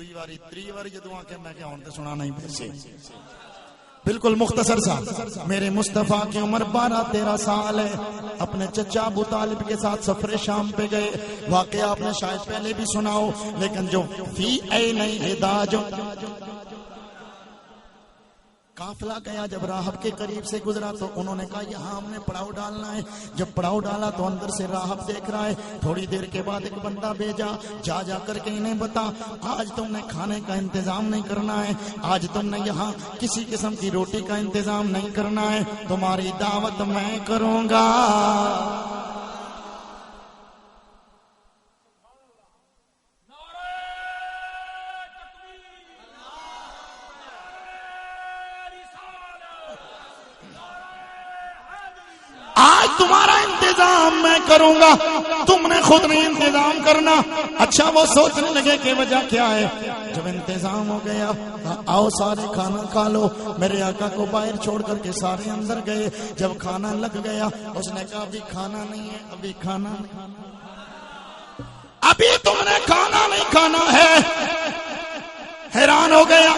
دوئی واری تری واری جدو آ کے میں کہ ہون تے سنا نہیں پیسے بالکل مختصر سا میرے مصطفیٰ کی عمر 12-13 سال ہے. اپنے چچا ابو طالب کے ساتھ سفر شام پہ گئے. واقعہ آپ نے شاید پہلے بھی سنا ہو, لیکن جو فی عین الہدا جو قافلہ گیا جب راہب کے قریب سے گزرا تو انہوں نے کہا یہاں ہم نے پڑاؤ ڈالنا ہے. جب پڑاؤ ڈالا تو اندر سے راہب دیکھ رہا ہے. تھوڑی دیر کے بعد ایک بندہ بھیجا, جا کر کے انہیں بتا آج تم نے کھانے کا انتظام نہیں کرنا ہے, آج تم نے یہاں کسی قسم کی روٹی کا انتظام نہیں کرنا ہے, تمہاری دعوت میں کروں گا. آج تمہارا انتظام میں کروں گا, تم نے خود نہیں انتظام کرنا. اچھا وہ سوچنے لگے کہ وجہ کیا ہے. جب انتظام ہو گیا آؤ سارے کھانا کھا لو. میرے آقا کو باہر چھوڑ کر کے سارے اندر گئے. جب کھانا لگ گیا اس نے کہا ابھی کھانا نہیں ہے, ابھی کھانا نہیں, ابھی تم نے کھانا نہیں کھانا ہے. حیران ہو گیا,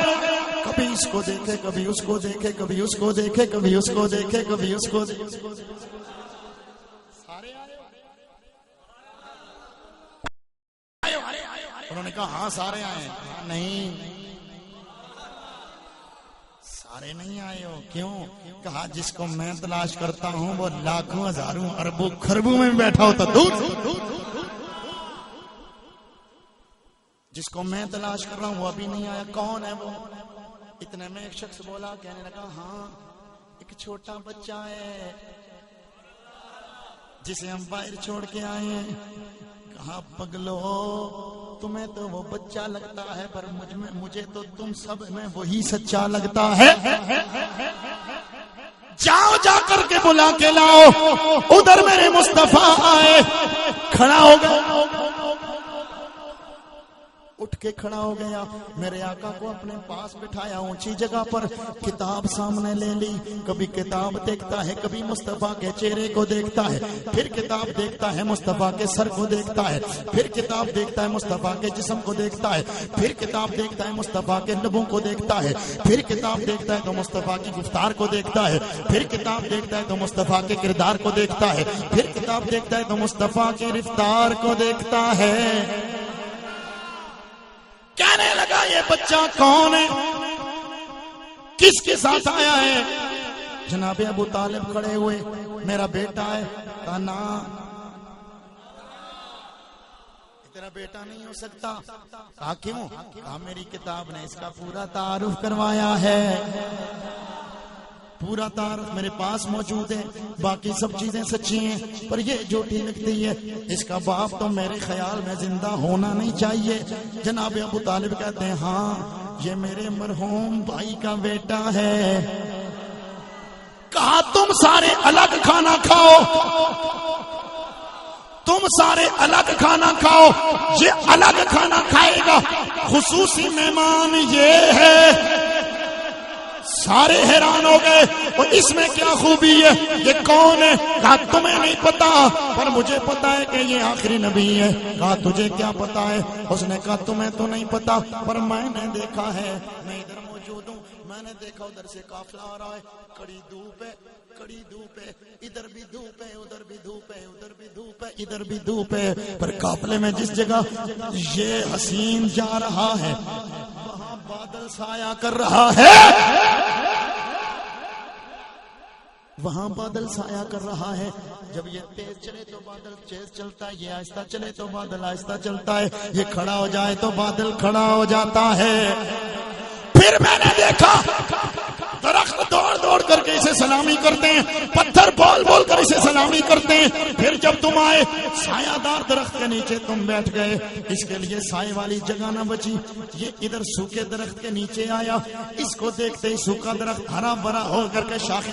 کبھی اس کو دیکھے کبھی اس کو دیکھے, کبھی اس کو دیکھے کبھی اس کو دیکھے, کبھی اس کو دیکھے. انہوں نے کہا ہاں سارے آئے. نہیں سارے نہیں آئے ہو. کیوں؟ کہا جس کو میں تلاش کرتا ہوں وہ لاکھوں ہزاروں اربوں خربوں میں بیٹھا ہوتا دور. جس کو میں تلاش کر رہا ہوں وہ ابھی نہیں آیا. کون ہے وہ؟ اتنے میں ایک شخص بولا, کہنے لگا ہاں ایک چھوٹا بچہ ہے جسے ہم باہر چھوڑ کے آئے ہیں. کہا پگلو تمہیں تو وہ بچہ لگتا ہے پر مجھے تو تم سب میں وہی سچا لگتا ہے. جاؤ جا کر کے بلا کے لاؤ. ادھر میرے مصطفیٰ آئے, کھڑا ہو گیا, اٹھ کے کھڑا ہو گیا. میرے آقا کو اپنے پاس بٹھایا اونچی جگہ پر, کتاب سامنے لے لی. کبھی کتاب دیکھتا ہے, کبھی مصطفیٰ کے چہرے کو دیکھتا ہے, پھر کتاب دیکھتا ہے مصطفیٰ کے سر کو دیکھتا ہے, پھر کتاب دیکھتا ہے مصطفیٰ کے جسم کو دیکھتا ہے, پھر کتاب دیکھتا ہے مصطفیٰ کے لبوں کو دیکھتا ہے, پھر کتاب دیکھتا ہے تو مصطفیٰ کی گفتار کو دیکھتا ہے, پھر کتاب دیکھتا ہے تو مصطفیٰ کے کردار کو دیکھتا ہے, پھر کتاب دیکھتا ہے تو مصطفیٰ کی رفتار کو دیکھتا ہے. کہنے لگا یہ بچہ کون ہے, کس کے ساتھ آیا ہے؟ جناب ابو طالب کھڑے ہوئے, میرا بیٹا ہے. کہا نا تیرا بیٹا نہیں ہو سکتا. کہا کیوں؟ کہا میری کتاب نے اس کا پورا تعارف کروایا ہے, پورا تعارف میرے پاس موجود ہے. باقی سب چیزیں سچی ہیں پر یہ جھوٹی لگتی ہے. اس کا باپ تو میرے خیال میں زندہ ہونا نہیں چاہیے. جناب ابو طالب کہتے ہیں ہاں یہ میرے مرحوم بھائی کا بیٹا ہے. کہا تم سارے الگ کھانا کھاؤ, تم سارے الگ کھانا کھاؤ, یہ الگ کھانا کھائے گا. خصوصی مہمان یہ ہے. سارے حیران ہو گئے, اور اس میں کیا خوبی ہے, یہ کون ہے؟ کہا تمہیں نہیں پتا پر مجھے پتا ہے کہ یہ آخری نبی ہے. کہا تجھے کیا پتا ہے؟ اس نے کہا تمہیں تو نہیں پتا پر میں نے دیکھا ہے, میں ادھر موجود ہوں, میں نے دیکھا ادھر سے قافلہ آ رہا ہے, کڑی دھوپ ہے, کڑی دھوپ ہے, ادھر بھی دھوپ ہے, ادھر بھی دھوپ ہے, ادھر بھی دھوپ ہے, ادھر بھی دھوپ ہے. پر قافلے میں جس جگہ یہ حسین جا رہا ہے وہاں بادل سایہ کر رہا ہے, وہاں بادل سایہ کر رہا ہے. جب یہ تیز چلے تو بادل تیز چلتا ہے, یہ آہستہ چلے تو بادل آہستہ چلتا ہے, یہ کھڑا ہو جائے تو بادل کھڑا ہو جاتا ہے. پھر میں نے دیکھا درخت دوڑ دوڑ کر کے اسے سلامی کرتے ہیں, پتھر بول بول کر اسے سلامی کرتے ہیں. پھر جب تم آئے سایہ دار درخت کے نیچے تم بیٹھ گئے, اس کے لیے سائے والی جگہ نہ بچی. یہ ادھر سوکھے درخت کے نیچے آیا, اس کو دیکھتے ہی سوکھا درخت ہرا بھرا ہو کر کے شاخیں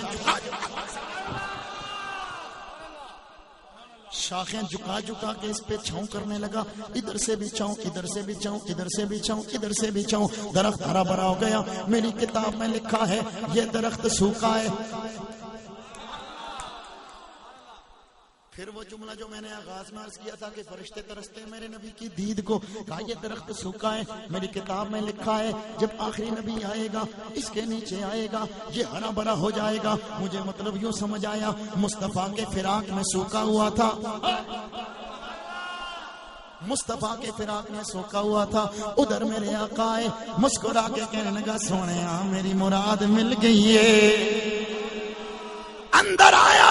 جھکا جھکا کے اس پہ چھاؤں کرنے لگا. ادھر سے بھی چھاؤں, ادھر سے بھی چھاؤں, ادھر سے بھی چھاؤں, ادھر سے بھی چھاؤں. درخت ہرا بھرا ہو گیا. میری کتاب میں لکھا ہے یہ درخت سوکھا ہے. پھر وہ جملہ جو میں نے آغاز میں عرض کیا تھا کہ فرشتے ترستے ہیں میرے نبی کی دید کو، کہا یہ درخت سوکھا ہے، میری کتاب میں لکھا ہے جب آخری نبی آئے گا اس کے نیچے آئے گا یہ ہرا بھرا ہو جائے گا. مجھے مطلب یوں سمجھ آیا مصطفیٰ کے فراق میں سوکھا ہوا تھا، مصطفیٰ کے فراق میں سوکھا ہوا تھا. ادھر میرے آقا آئے مسکرا کے کہنے لگا سونے میری مراد مل گئی ہے. اندر آیا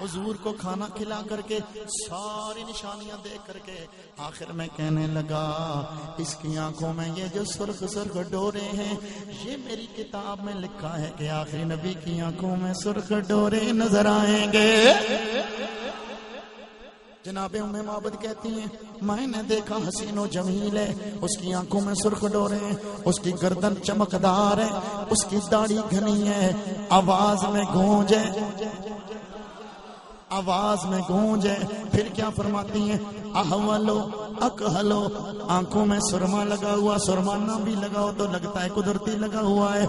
حضور کو کھانا کھلا کر کے ساری نشانیاں دیکھ کر کے آخر میں کہنے لگا اس کی آنکھوں میں یہ جو سرخ سرخ ڈورے ہیں یہ میری کتاب میں لکھا ہے کہ آخری نبی کی آنکھوں میں سرخ ڈورے نظر آئیں گے. جناب ام معبد کہتی ہیں میں نے دیکھا حسین و جمیل ہے، اس کی آنکھوں میں سرخ ڈورے ہیں، اس کی گردن چمکدار ہے، اس کی داڑھی گھنی ہے، آواز میں گونج ہے، آواز میں گونج ہے. پھر کیا فرماتی ہیں احولو اکحلو، آنکھوں میں سرما لگا ہوا، سرما نہ بھی لگا ہو تو لگتا ہے قدرتی لگا ہوا ہے.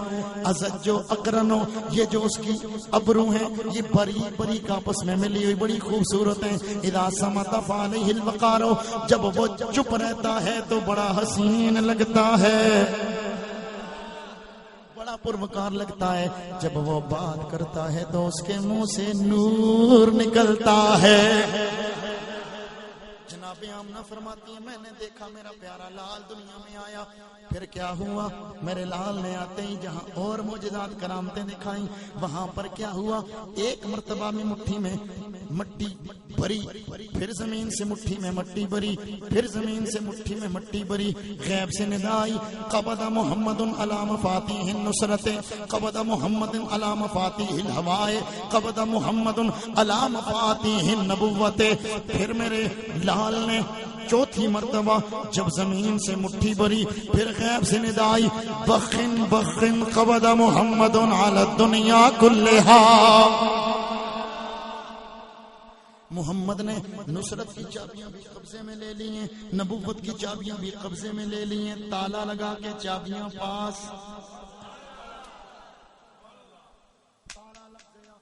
ازجو اقرنو، یہ جو اس کی ابرو ہیں یہ بری بری کا آپس میں ملی ہوئی بڑی خوبصورت ہیں. اذا سمت فعلیہ الوقارو، جب وہ چپ رہتا ہے تو بڑا حسین لگتا ہے، بڑا پروکار لگتا ہے. جب وہ بات کرتا ہے تو اس کے منہ سے نور نکلتا ہے. جناب آمنہ فرماتی ہیں میں نے دیکھا میرا پیارا لال دنیا میں آیا. پھر کیا ہوا میرے لال نے آتے ہی جہاں اور معجزات کرامتیں دکھائیں وہاں پر کیا ہوا ایک مرتبہ میں مٹھی میں مٹی بھری، پھر زمین سے مٹھی میں مٹی بھری، پھر زمین سے مٹھی میں مٹی بھری. غیب سے ندا آئی قبض محمد علی مفاتیح النصرت، قبض محمد علی مفاتیح الہوائے، قبض محمد علی مفاتیح النبوت. پھر میرے لال نے چوتھی مرتبہ جب زمین سے مٹھی بھری پھر غیب سے ندا آئی بخن بخن قبض محمد علی الدنیا کلہا. محمد نے نصرت کی چابیاں بھی قبضے میں لے لی ہیں، نبوت کی چابیاں بھی قبضے میں لے لی ہیں. تالا لگا کے چابیاں پاس، تالا لگ گیا،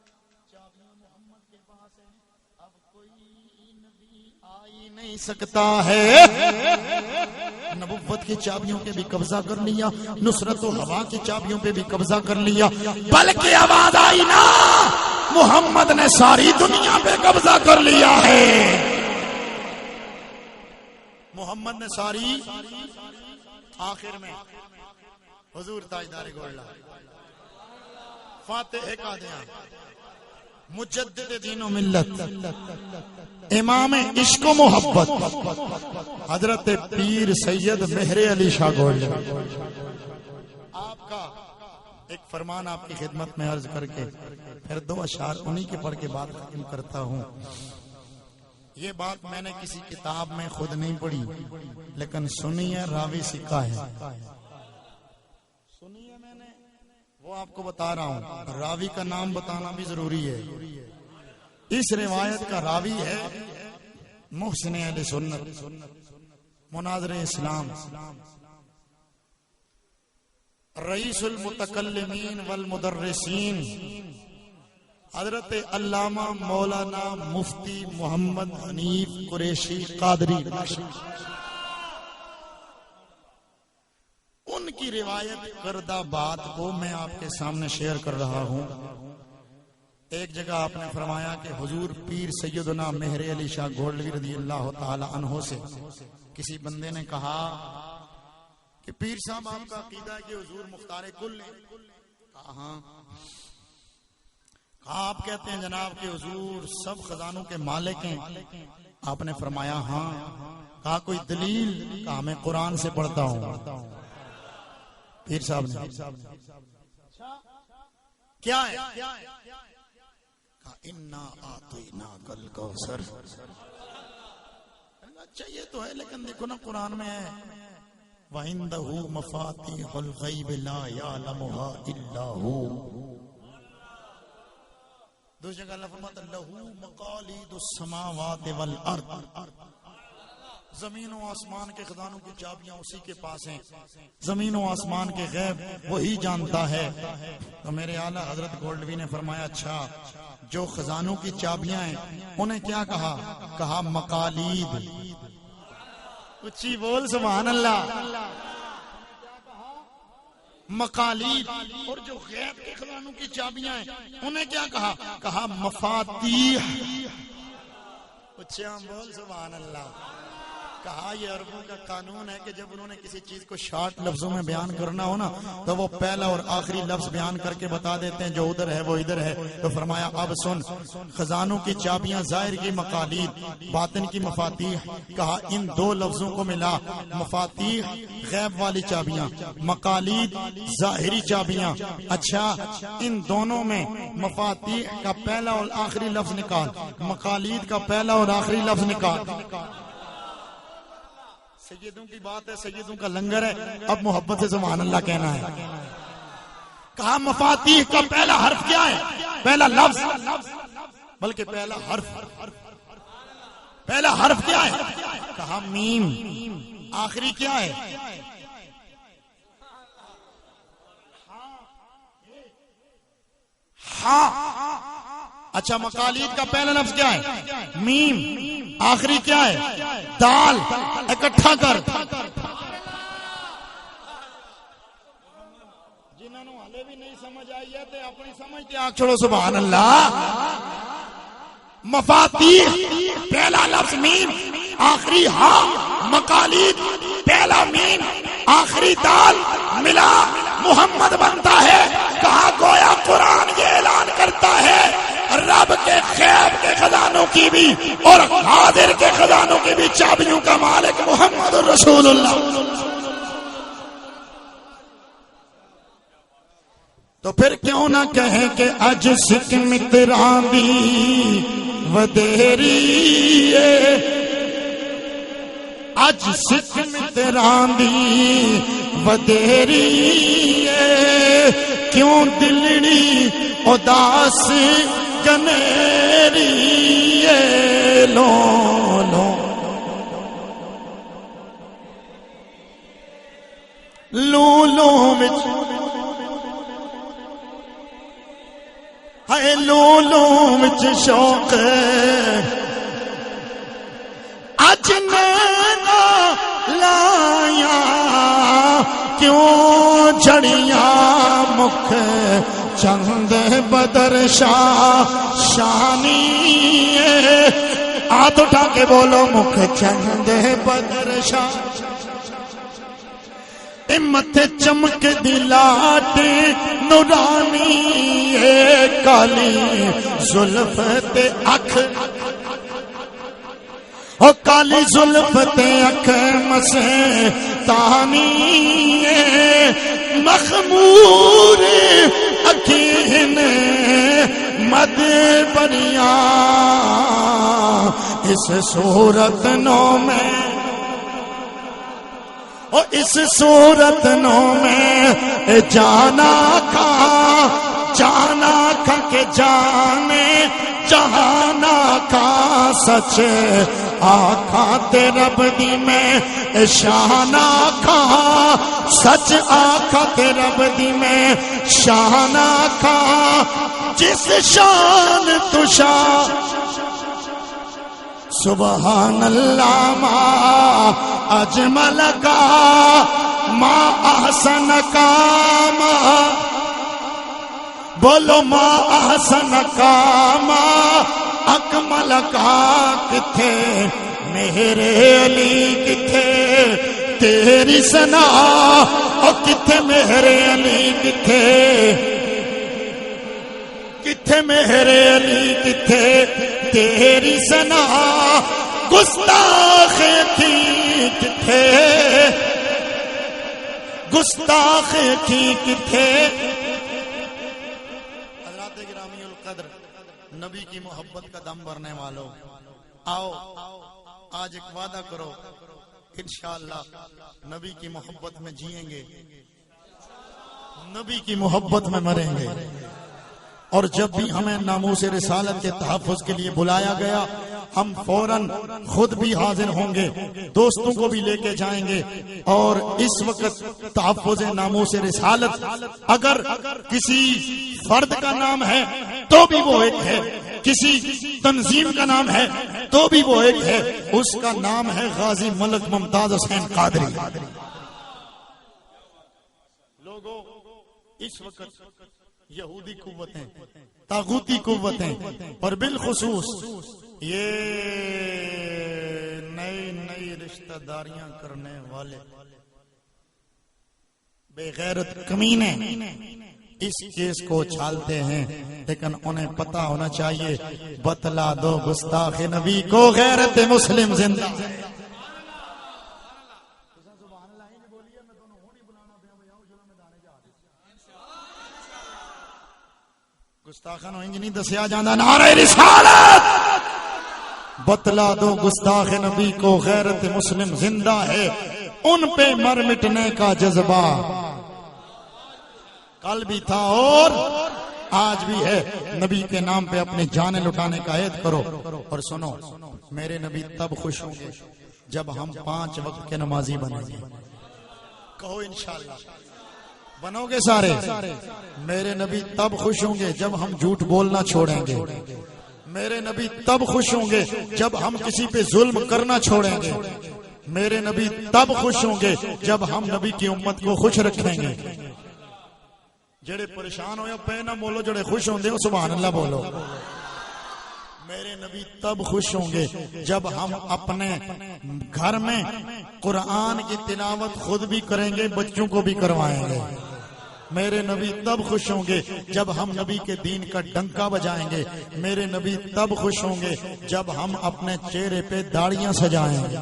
چابیاں محمد کے پاس ہیں. اب کوئی نبی آ ہی نہیں سکتا ہے. نبوت کی چابیوں پہ بھی قبضہ کر لیا، نصرت و ہوا کی چابیوں پہ بھی قبضہ کر لیا. بلکہ آواز آئی نا محمد نے ساری دنیا پہ قبضہ کر لیا ہے. محمد نے ساری، آخر میں حضور تاجدار گولڈا فاتح قادیان مجدد دین و ملت امام عشق و محبت حضرت پیر سید مہر علی شاہ گولڈا، آپ کا ایک فرمان آپ کی خدمت میں عرض کر کے پھر دو اشعار انہی کے پڑھ کے بات ختم کرتا ہوں. یہ بات میں نے کسی کتاب میں خود نہیں پڑھی لیکن سنی ہے، راوی سکھا ہے، سنی ہے میں نے، وہ آپ کو بتا رہا ہوں. راوی کا نام بتانا بھی ضروری ہے. اس روایت کا راوی ہے محسن اہل سنت، مناظر اسلام، رئیس المتکلمین والمدرسین، حضرت علامہ مولانا مفتی محمد حنیف قریشی قادری. ان کی روایت کردہ بات کو میں آپ کے سامنے شیئر کر رہا ہوں. ایک جگہ آپ نے فرمایا کہ حضور پیر سیدنا مہر علی شاہ گولڈوی رضی اللہ تعالی عنہ سے کسی بندے نے کہا کہ پیر صاحب آپ کا عقیدہ ہے کہ حضور مختار کل ہیں؟ کہا ہاں. کہا آپ کہتے ہیں جناب کہ حضور سب خزانوں کے مالک ہیں؟ آپ نے فرمایا ہاں. کہا کوئی دلیل؟ کہا میں قرآن سے پڑھتا ہوں. پیر صاحب نے کیا ہے؟ کہا انا اعطیناک الکوثر. اچھا یہ تو ہے لیکن دیکھو نا قرآن میں ہے وَعِندَهُ مَفَاتِحُ الْغَيْبِ لَا يَعْلَمُهَا إِلَّا هُوَ. دوسری جگہ اللہ فرماتا لَهُ مَقَالِيدُ السَّمَاوَاتِ وَالْأَرْضِ. زمین و آسمان کے خزانوں کی چابیاں اسی کے پاس ہیں، زمین و آسمان کے غیب وہی جانتا ہے۔ تو میرے اعلیٰ حضرت گولڈوی نے فرمایا اچھا جو خزانوں کی چابیاں ہیں انہیں کیا کہا؟ کہا مقالید۔ اچھی بول سبحان اللہ۔ مقالید۔ اور جو غیب کے خزانوں کی چابیاں ہیں انہیں کیا کہا؟ کہا مفاتیح۔ اچھا بول سبحان اللہ۔ کہا یہ عربوں کا قانون ہے کہ جب انہوں نے کسی چیز کو شارٹ لفظوں میں بیان کرنا ہو نا تو وہ پہلا اور آخری لفظ بیان کر کے بتا دیتے ہیں جو ادھر ہے وہ ادھر ہے۔ تو فرمایا اب سن، خزانوں کی چابیاں ظاہر کی مقالید، باطن کی مفاتیح۔ کہا ان دو لفظوں کو ملا، مفاتیح غیب والی چابیاں، مقالید ظاہری چابیاں۔ اچھا ان دونوں میں مفاتیح کا پہلا اور آخری لفظ نکال، مقالید کا پہلا اور آخری لفظ نکال۔ سیدوں کی بات ہے، سیدوں کا لنگر ہے، اب محبت سے سبحان اللہ کہنا ہے۔ کہا مفاتیح کا پہلا حرف کیا ہے؟ پہلا لفظ بلکہ پہلا حرف، پہلا حرف کیا ہے؟ کہا میم۔ آخری کیا ہے؟ ہاں۔ اچھا مقالید کا پہلا لفظ کیا ہے؟ میم۔ آخری کیا ہے؟ دال۔ اکٹھا کر۔ جنہوں نے ہلے بھی نہیں سمجھ آئی ہے تو اپنی سمجھ کے آنکھ چھوڑو سبحان اللہ۔ مفاتیح پہلا لفظ میم، آخری ہاں۔ مقالید پہلا میم، آخری دال، ملا محمد بنتا ہے۔ کہا گویا قرآن یہ اعلان کرتا ہے رب کے غیب کے خزانوں کی بھی اور حاضر کے خزانوں کی بھی چابیوں کا مالک محمد رسول اللہ۔ تو پھر کیوں نہ کہیں کہ اج سکھ متران دی ودیری، اج سکھ متران دی ودیری، کیوں دلڑی اداس کنیری لو لو لو لو وچ ہے، لو لو وچ شوق اج نینا لایا، کیوں جڑیاں مکھ چند بدر شاہ شانی، ہاتھ اٹھا کے بولو مکھ چند بدر شاہ۔ متھے چمک دی لاٹ نورانی، کالی زلف تے اکھ، او کالی زلف تے اکھ مسے تانی، مخمور اکھین مد بریاں، اس صورت نو میں، اور اس صورت نو میں جانا کھا، جانا کھا کے جانے جہانا کا سچ آقا تے رب دی میں شانا کھا، سچ آقا تے رب دی میں شانا کھا، جس شان تو شان سبحان اللہ ما اجمل کا ما احسن کا ما، بولو ما احسن کا ما اکمل کا، کتھے میرے علی کتھے تیری ثنا، اور کتھے میرے علی کتھے، کتھے میرے علی کتھے تیری ثنا، گستاخ تھی کتھے، گستاخ تھی کتھے۔ حضرات گرامی القدر، نبی کی محبت کا دم بھرنے والوں، آؤ آج ایک وعدہ کرو، انشاءاللہ نبی کی محبت میں جئیں گے، نبی کی محبت میں مریں گے، اور جب بھی ہمیں ناموس رسالت کے تحفظ کے لیے بلایا گیا ہم فوراً خود بھی حاضر ہوں گے، دوستوں کو بھی لے کے جائیں گے، اور اس وقت تحفظ ناموس رسالت اگر کسی فرد کا نام ہے تو بھی وہ ایک ہے، کسی تنظیم کا نام ہے تو بھی وہ ایک ہے، اس کا نام ہے غازی ملک ممتاز حسین قادری۔ لوگوں اس وقت یہودی قوتیں، طاغوتی قوتیں اور بالخصوص یہ نئی رشتہ داریاں کرنے والے بے غیرت کمینے اس کیس کو چھالتے ہیں، لیکن انہیں پتہ ہونا چاہیے بتلا دو گستاخ نبی کو غیرت مسلم زندہ ہے۔ گستاخان ہوئیں گے نہیں دسیا جاندہ نعرہ رسالت، بتلا دو گستاخ نبی کو غیرت مسلم زندہ ہے، ان پہ مر مٹنے کا جذبہ کل بھی تھا اور آج بھی ہے۔ نبی کے نام پہ اپنی جانیں لٹانے کا عہد کرو، اور سنو میرے نبی تب خوش ہوں گے جب ہم 5 وقت کے نمازی بنیں گے، کہو انشاءاللہ بنو گے سارے۔ میرے نبی تب خوش ہوں گے جب ہم جھوٹ بولنا چھوڑیں گے، میرے نبی تب خوش ہوں گے جب ہم کسی پہ ظلم کرنا چھوڑیں گے، میرے نبی تب خوش ہوں گے جب ہم نبی کی امت کو خوش رکھیں گے۔ جڑے پریشان ہوئے پہ نہ بولو، جڑے خوش ہوں دے سبحان اللہ بولو۔ میرے نبی تب خوش ہوں گے جب ہم اپنے گھر میں قرآن کی تلاوت خود بھی کریں گے، بچوں کو بھی کروائیں گے۔ میرے نبی تب خوش ہوں گے جب ہم نبی کے دین کا ڈنکا بجائیں گے۔ میرے نبی تب خوش ہوں گے جب ہم اپنے چہرے پہ داڑیاں سجائیں گے۔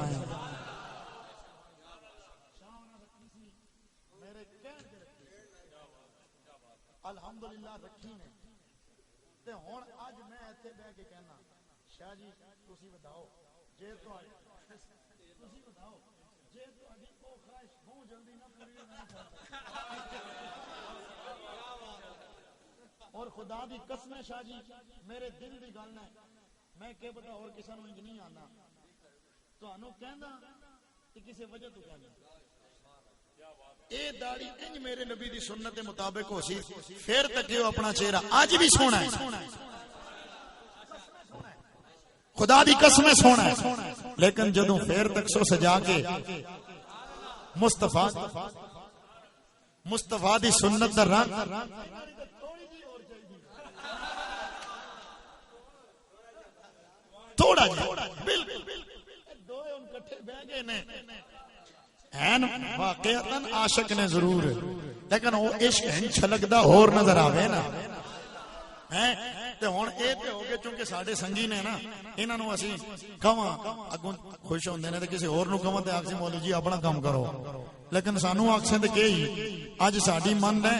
الحمدللہ رکھی نے تے ہن اج میں ایتھے بیٹھ کے کہنا شاہ جی تسی بتاؤ جے تسی بتاؤ جے تہاڈی او خواہش بہت جلدی نہ پوری اور خدا دی قسم ہے شاہ جی میرے دل دی گل ہے، میں کہ پتہ اور کسے نوں انج نہیں آنا تانوں کہندا تے کسے وجہ تو کہندا اے داڑھی انج میرے نبی دی سنت دے مطابق ہو سی پھر تک یہ اپنا چہرہ آج بھی سونا ہے، خدا دی قسم سونا ہے، لیکن جدوں پھر تک سو سجا کے مصطفیٰ دی سنت دا رنگ تھوڑا جا بالکل دو ان کٹھے بیٹھ گئے نے این واقعتاً عاشق نے ضرور ہے، لیکن وہ عشق ہیں چھلکدا اور نظر آوے نا ہیں تے ہن اے تے ہو گئے چونکہ ساڈے سنگی نے نا انہاں نوں اسی کہواں اگوں خوش ہوندے نے تے کسی اور نوں کہواں تے آکھسی مولوی جی اپنا کام کرو، لیکن سانوں آکھسیں تے کہی اج ساڈی من ہے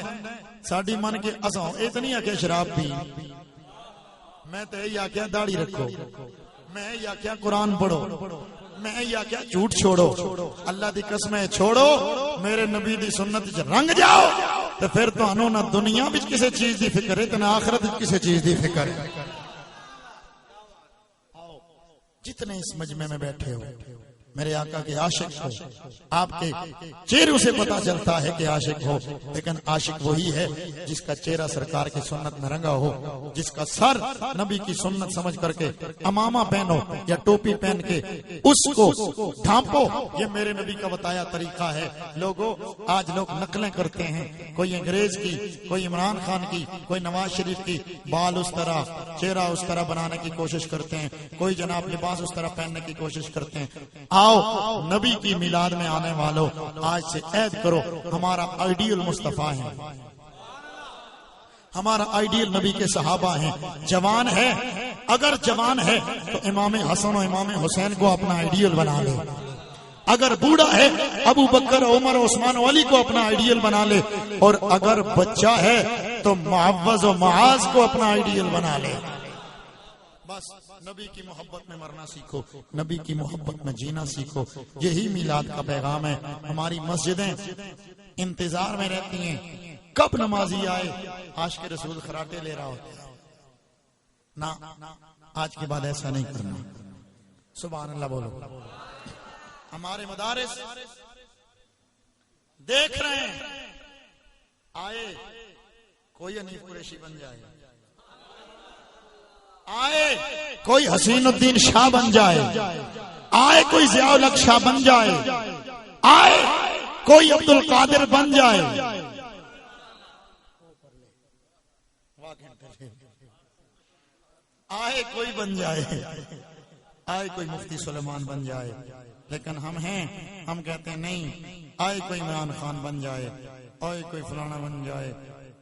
ساڈی من کے اساں اے تے نہیں آکھیا شراب پی، میں تے یہ آکھیا داڑھی رکھو، میں یہ آکھیا قرآن پڑھو، میں یہ کیا جھوٹ چھوڑو، اللہ دی قسم ہے چھوڑو، میرے نبی دی سنت وچ رنگ جاؤ تے پھر تانوں نہ دنیا وچ کسی چیز دی فکر ہے تے نہ آخرت وچ کسی چیز دی فکر ہے۔ جتنے اس مجمع میں بیٹھے ہو میرے آقا کے عاشق ہو، آپ کے چہروں سے پتا چلتا ہے کہ عاشق ہو، لیکن عاشق وہی ہے جس کا چہرہ سرکار کی سنت میں رنگا ہو، جس کا سر نبی کی سنت سمجھ کر کے امامہ پہنو یا ٹوپی پہن کے اس کو ڈھانپو، یہ میرے نبی کا بتایا طریقہ ہے۔ لوگوں آج لوگ نقلیں کرتے ہیں، کوئی انگریز کی، کوئی عمران خان کی، کوئی نواز شریف کی، بال اس طرح چہرہ اس طرح بنانے کی کوشش کرتے ہیں، کوئی جناب لباس اس طرح پہننے کی کوشش کرتے ہیں۔ آؤ نبی کی میلاد میں آنے والوں آج سے عہد کرو ہمارا آئیڈیل مصطفیٰ ہے، ہمارا آئیڈیل نبی کے صحابہ ہیں۔ جوان ہے اگر جوان ہے تو امام حسن و امام حسین کو اپنا آئیڈیل بنا لے، اگر بوڑھا ہے ابو بکر عمر عثمان علی کو اپنا آئیڈیل بنا لے، اور اگر بچہ ہے تو معوذ و معاذ کو اپنا آئیڈیل بنا لے۔ بس نبی کی محبت میں مرنا سیکھو، نبی کی محبت میں جینا سیکھو، یہی میلاد کا پیغام ہے۔ ہماری مسجدیں انتظار میں رہتی ہیں کب نمازی آئے، عاشق رسول خراٹے لے رہا ہوتا ہے۔ نہ آج کے بعد ایسا نہیں کرنا، سبحان اللہ بولو. ہمارے مدارس دیکھ رہے ہیں، آئے کوئی حنیف قریشی بن جائے، آئے کوئی حسین الدین شاہ بن جائے، آئے کوئی ضیاء الحق شاہ بن جائے، آئے کوئی عبد القادر بن جائے، آئے کوئی بن جائے، آئے کوئی مفتی سلیمان بن جائے، لیکن ہم کہتے ہیں نہیں، آئے کوئی عمران خان بن جائے، آئے کوئی فلانا بن جائے،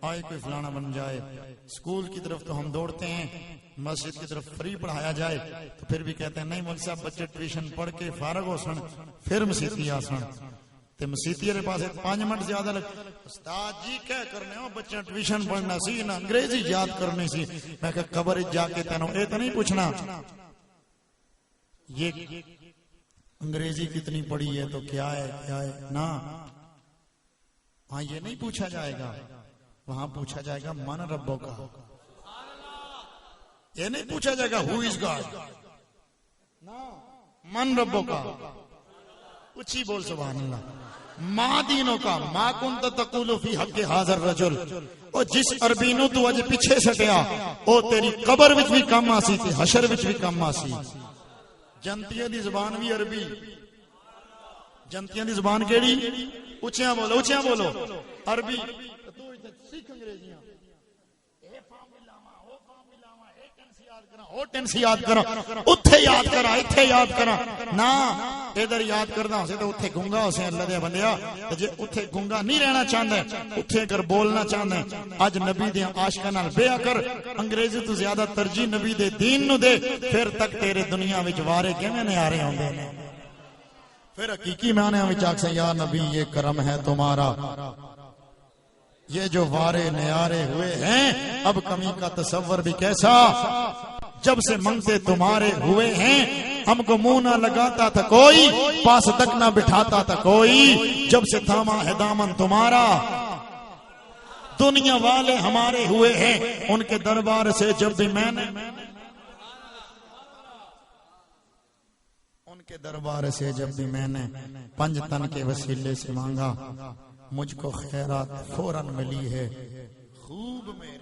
آئے کوئی فلانا بن جائے. اسکول کی طرف تو ہم دوڑتے ہیں، مسجد کی طرف فری پڑھایا جائے تو پھر بھی کہتے ہیں نہیں مول صاحب بچے ٹیوشن پڑھ کے فارغ ہو سن پھر مسیتی آ سن تے مسیتی کے پاس 5 منٹ زیادہ لگ. استاد جی کیا کرنے ہو بچے ٹیوشن پڑھنا سی نہ انگریزی یاد کرنی سی. میں کہ قبر جا کے تینوں اے تو نہیں پوچھنا یہ انگریزی کتنی پڑھی ہے تو کیا ہے نا، ہاں یہ نہیں پوچھا جائے گا. وہاں پوچھا جائے گا من ربوں کا، یہ نہیں پوچھا جائے گا ہو از گاڈ، من ربوں کا. اچھی بول سبحان اللہ. ماں دینوں کا ما کنت تقول فی حق حاضر رجل، او جس عربی نو تو اج پیچھے سٹیا او تیری قبر وچ بھی کم آسی تے حشر وچ بھی کم آسی. جنتیاں دی زبان بھی عربی، جنتیاں دی زبان کیڑی؟ اچھیاں بولو اچھیاں بولو عربی. تو سکھ انگریزیاں او ٹینس یاد کرا اتھے یاد کرا اتھے یاد کرا نا ادھر یاد کرنا ہو سے تو اتھے گنگا ہو سے. اللہ دے بندیا جے اتھے گنگا نہیں رہنا چاہندا اتھے اگر بولنا چاہندا اج نبی دے عاشقاں نال بیعت کر. انگریزی تو زیادہ ترجیح نبی دے دین نو دے، پھر تک تیرے دنیا وچ وارے کیویں نہیں آ رہے ہوندے نے. پھر حقیقی معنی وچ آکھے یا نبی یہ کرم ہے تمہارا، یہ جو وارے نیارے ہوئے ہیں اب کمی کا تصور بھی کیسا، جب سے منگتے تمہارے ہوئے ہیں ہم کو منہ نہ لگاتا تھا کوئی، پاس تک نہ بٹھاتا تھا کوئی، جب سے تھاما ہے دامن تمہارا دنیا والے ہمارے ہوئے ہیں. ان کے دربار سے جب بھی میں نے ان کے دربار سے جب بھی میں نے 5 تن کے وسیلے سے مانگا مجھ کو خیرات فوراً ملی ہے. خوب میں